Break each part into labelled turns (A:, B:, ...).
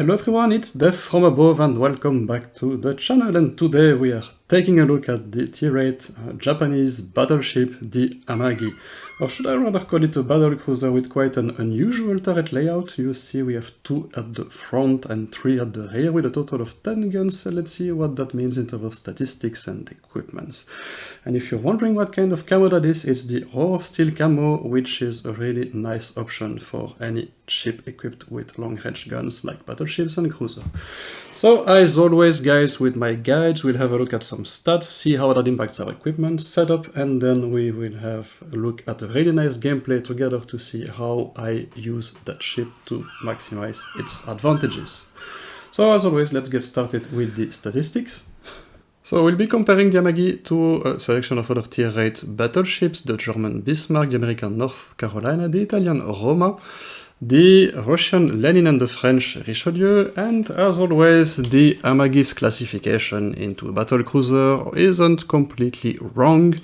A: Hello everyone, it's DeathFromAbove and welcome back to the channel, and today we are taking a look at the tier 8 Japanese battleship, the Amagi. Or should I rather call it a battlecruiser with quite an unusual turret layout. You see we have 2 at the front and 3 at the rear with a total of 10 guns. Let's see what that means in terms of statistics and equipments. And if you're wondering what kind of camo that is, it's the Roar of Steel camo, which is a really nice option for any ship equipped with long-range guns like battleships and cruiser. So as always guys, with my guides we'll have a look at some stats, see how that impacts our equipment setup, and then we will have a look at a really nice gameplay together to see how I use that ship to maximize its advantages. So as always, let's get started with the statistics. So we'll be comparing the Amagi to a selection of other tier 8 battleships: the German Bismarck, the American North Carolina, the Italian Roma, the Russian Lenin and the French Richelieu, and as always, the Amagi's classification into a battlecruiser isn't completely wrong.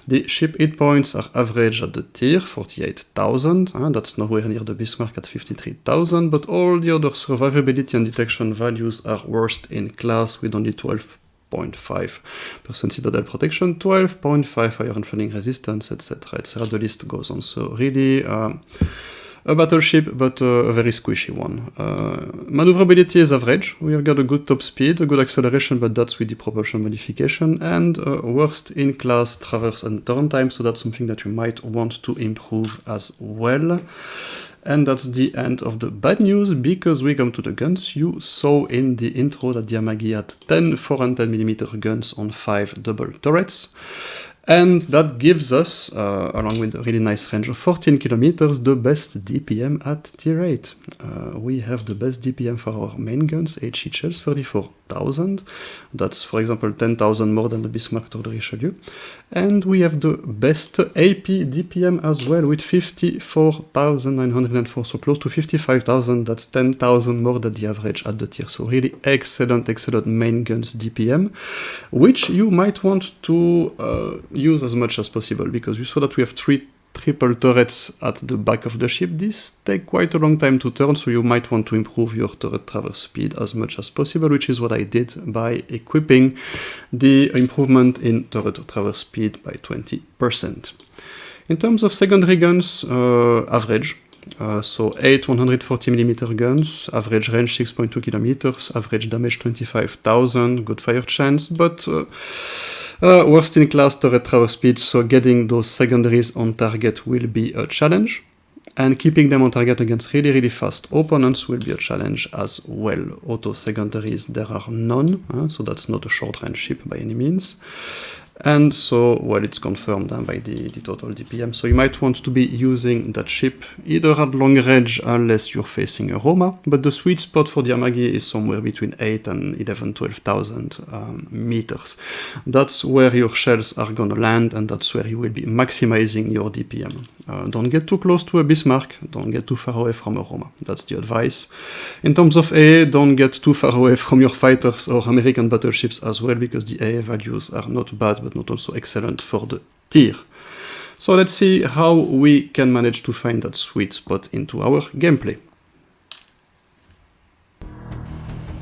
A: The ship hit points are average at the tier, 48,000, and that's nowhere near the Bismarck at 53,000, but all the other survivability and detection values are worst in class with only 12.5% citadel protection, 12.5 fire and flooding resistance, etc., etc. The list goes on. So really a battleship, but a very squishy one. Maneuverability is average. We've got a good top speed, a good acceleration, but that's with the propulsion modification, and worst in class traverse and turn time, so that's something that you might want to improve as well. And that's the end of the bad news, because we come to the guns. You saw in the intro that the Amagi had 10 410mm guns on 5 double turrets. And that gives us, along with a really nice range of 14 kilometers, the best DPM at tier 8. We have the best DPM for our main guns, HE shells, 34,000. That's, for example, 10,000 more than the Bismarck or the Richelieu. And we have the best AP DPM as well, with 54,904, so close to 55,000. That's 10,000 more than the average at the tier. So really excellent main guns DPM, which you might want to use as much as possible, because you saw that we have 3 triple turrets at the back of the ship. These take quite a long time to turn, so you might want to improve your turret traverse speed as much as possible, which is what I did by equipping the improvement in turret traverse speed by 20%. In terms of secondary guns, average. So 8 140mm guns, average range 6.2 kilometers, average damage 25,000, good fire chance, but worst in class turret traverse speed, so getting those secondaries on target will be a challenge, and keeping them on target against really fast opponents will be a challenge as well. Auto secondaries, there are none, so that's not a short range ship by any means. And so, well, it's confirmed by the total DPM, so you might want to be using that ship either at long range unless you're facing a Roma, but the sweet spot for the Amagi is somewhere between 8 and 12,000 meters. That's where your shells are gonna land, and that's where you will be maximizing your DPM. Don't get too close to a Bismarck, don't get too far away from a Roma. That's the advice. In terms of AA, don't get too far away from your fighters or American battleships as well, because the AA values are not bad, but not also excellent for the tier. So let's see how we can manage to find that sweet spot into our gameplay.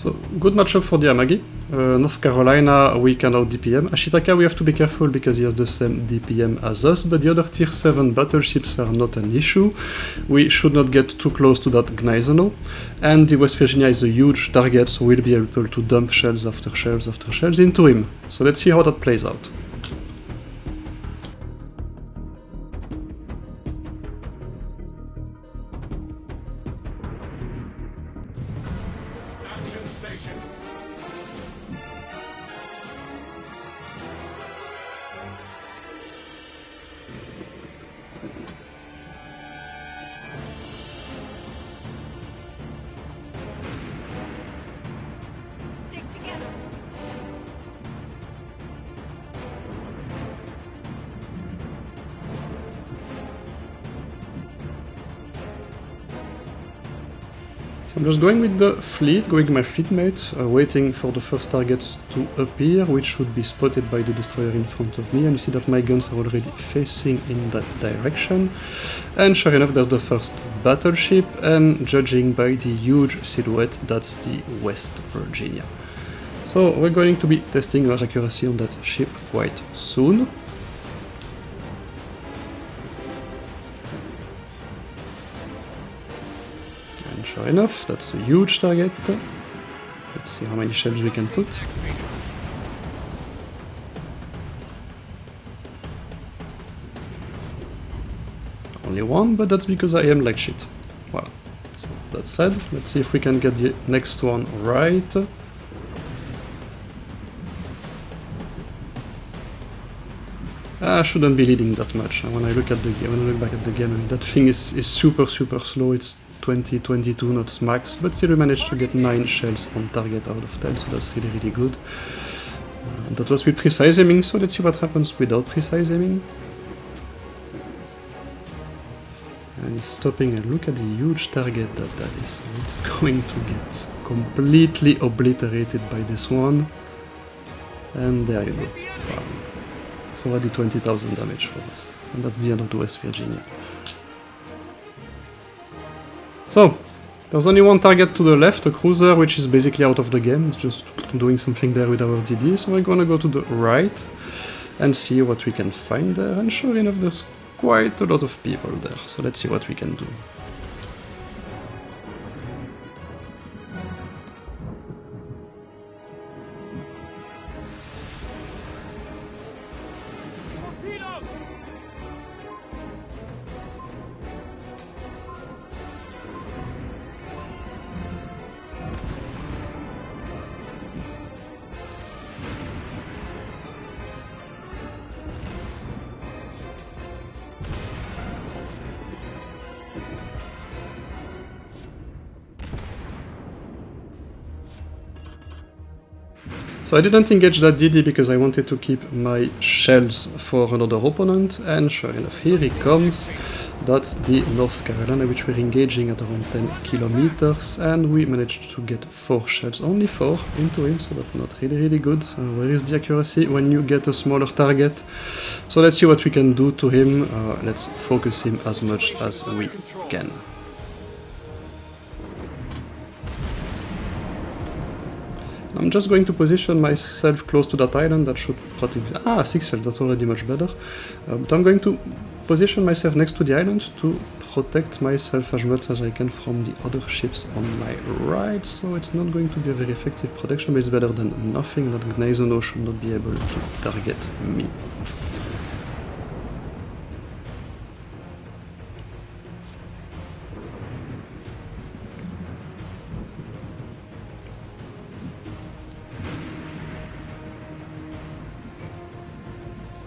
A: So, good matchup for the Amagi. North Carolina, we can out DPM. Ashitaka, we have to be careful because he has the same DPM as us, but the other tier 7 battleships are not an issue. We should not get too close to that Gneisenau. And the West Virginia is a huge target, so we'll be able to dump shells after shells after shells into him. So let's see how that plays out. I'm just going with the fleet, going my fleet mate, waiting for the first targets to appear, which should be spotted by the destroyer in front of me, and you see that my guns are already facing in that direction. And sure enough, there's the first battleship, and judging by the huge silhouette, that's the West Virginia. So we're going to be testing our accuracy on that ship quite soon. And sure enough, that's a huge target. Let's see how many shells we can put. Only one, but that's because I am like shit. Well, so that said, let's see if we can get the next one right. I shouldn't be leading that much. When I look at the game, when I look back at the game, I mean, that thing is super slow. It's 20-22 knots max, but still we managed to get 9 shells on target out of 10, so that's really good. That was with precise aiming, so let's see what happens without precise aiming. And he's stopping, and look at the huge target that is. It's going to get completely obliterated by this one. And there you go. Wow. It's already 20,000 damage for us. And that's the end of the West Virginia. So, there's only one target to the left, a cruiser, which is basically out of the game. It's just doing something there with our DD. So we're gonna go to the right and see what we can find there. And sure enough, there's quite a lot of people there. So let's see what we can do. So I didn't engage that DD because I wanted to keep my shells for another opponent, and sure enough, here he comes. That's the North Carolina, which we're engaging at around 10 kilometers, and we managed to get 4 shells, only 4 into him, so that's not really good. Where is the accuracy when you get a smaller target? So let's see what we can do to him. Let's focus him as much as we can. I'm just going to position myself close to that island. That should protect... 6 shells, that's already much better. But I'm going to position myself next to the island to protect myself as much as I can from the other ships on my right. So it's not going to be a very effective protection, but it's better than nothing. That Gneisenau should not be able to target me.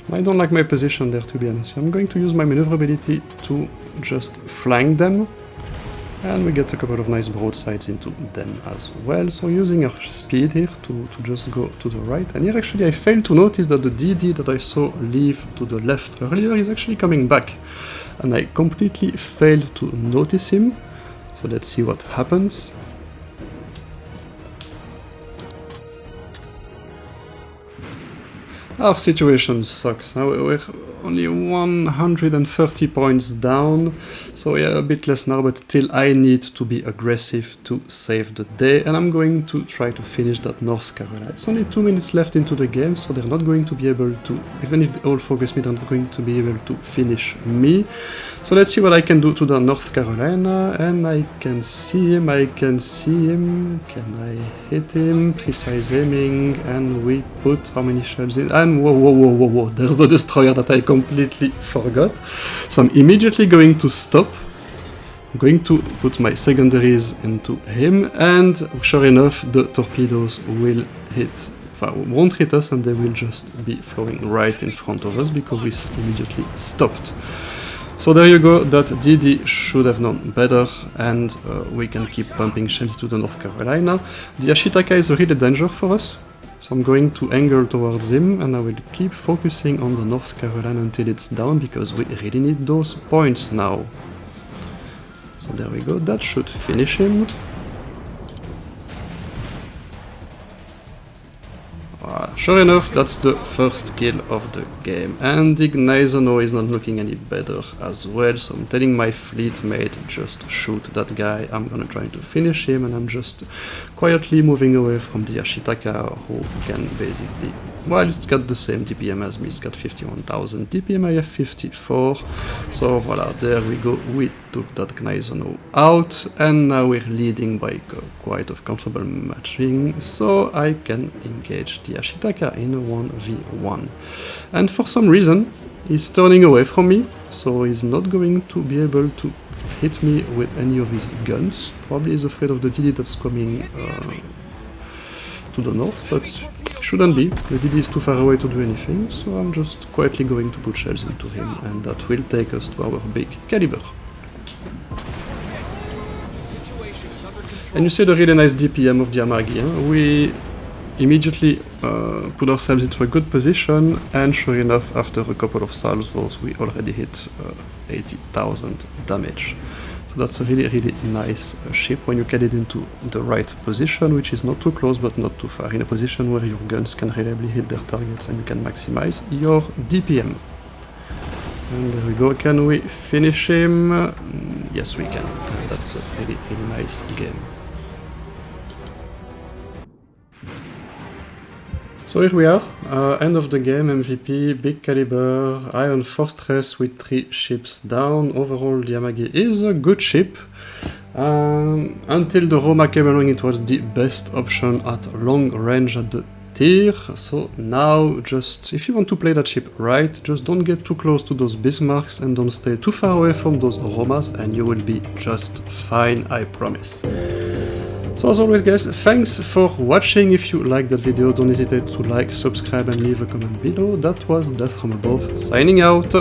A: I don't like my position there, to be honest. I'm going to use my maneuverability to just flank them, and we get a couple of nice broadsides into them as well. So using our speed here to just go to the right. And here actually I failed to notice that the DD that I saw leave to the left earlier is actually coming back. And I completely failed to notice him. So let's see what happens. Our situation sucks. Now we're only 130 points down, so yeah, a bit less now, but still I need to be aggressive to save the day, and I'm going to try to finish that North Carolina. It's only 2 minutes left into the game, so they're not going to be able to, even if they all focus me, they're not going to be able to finish me. So let's see what I can do to the North Carolina, and I can see him, can I hit him? Precise aiming, and we put how many shells in? And whoa, there's the destroyer that I completely forgot. So I'm immediately going to stop. I'm going to put my secondaries into him, and sure enough, the torpedoes will hit. Won't hit us, and they will just be flowing right in front of us because we immediately stopped. So there you go, that DD should have known better, and we can keep pumping shells to the North Carolina. The Ashitaka is a really danger for us, so I'm going to angle towards him, and I will keep focusing on the North Carolina until it's down, because we really need those points now. So there we go, that should finish him. sure enough, that's the first kill of the game, and the Gneisenau is not looking any better as well, so I'm telling my fleet mate, just shoot that guy, I'm gonna try to finish him, and I'm just quietly moving away from the Ashitaka, who can basically, well, it's got the same DPM as me, it's got 51,000 DPM, I have 54, so voila, there we go, we took that Gneisenau out, and now we're leading by quite a comfortable matching, so I can engage the Ashitaka in a 1v1. And for some reason, he's turning away from me, so he's not going to be able to hit me with any of his guns. Probably he's afraid of the DD that's coming to the north, but shouldn't be. The DD is too far away to do anything, so I'm just quietly going to put shells into him, and that will take us to our big caliber. And you see the really nice DPM of the Amagi. We immediately put ourselves into a good position, and sure enough, after a couple of salvos, we already hit 80,000 damage. So that's a really nice ship when you get it into the right position, which is not too close but not too far, in a position where your guns can reliably hit their targets and you can maximize your DPM. And there we go, can we finish him? Yes we can, and that's a really nice game. So here we are, end of the game, MVP, big caliber, Iron Fortress with 3 ships down. Overall the Amagi is a good ship. Until the Roma came along, it was the best option at long range at the tier. So now just, if you want to play that ship right, just don't get too close to those Bismarcks and don't stay too far away from those Romas, and you will be just fine, I promise. So as always guys, thanks for watching. If you liked that video, don't hesitate to like, subscribe and leave a comment below. That was DeathFromAbove signing out.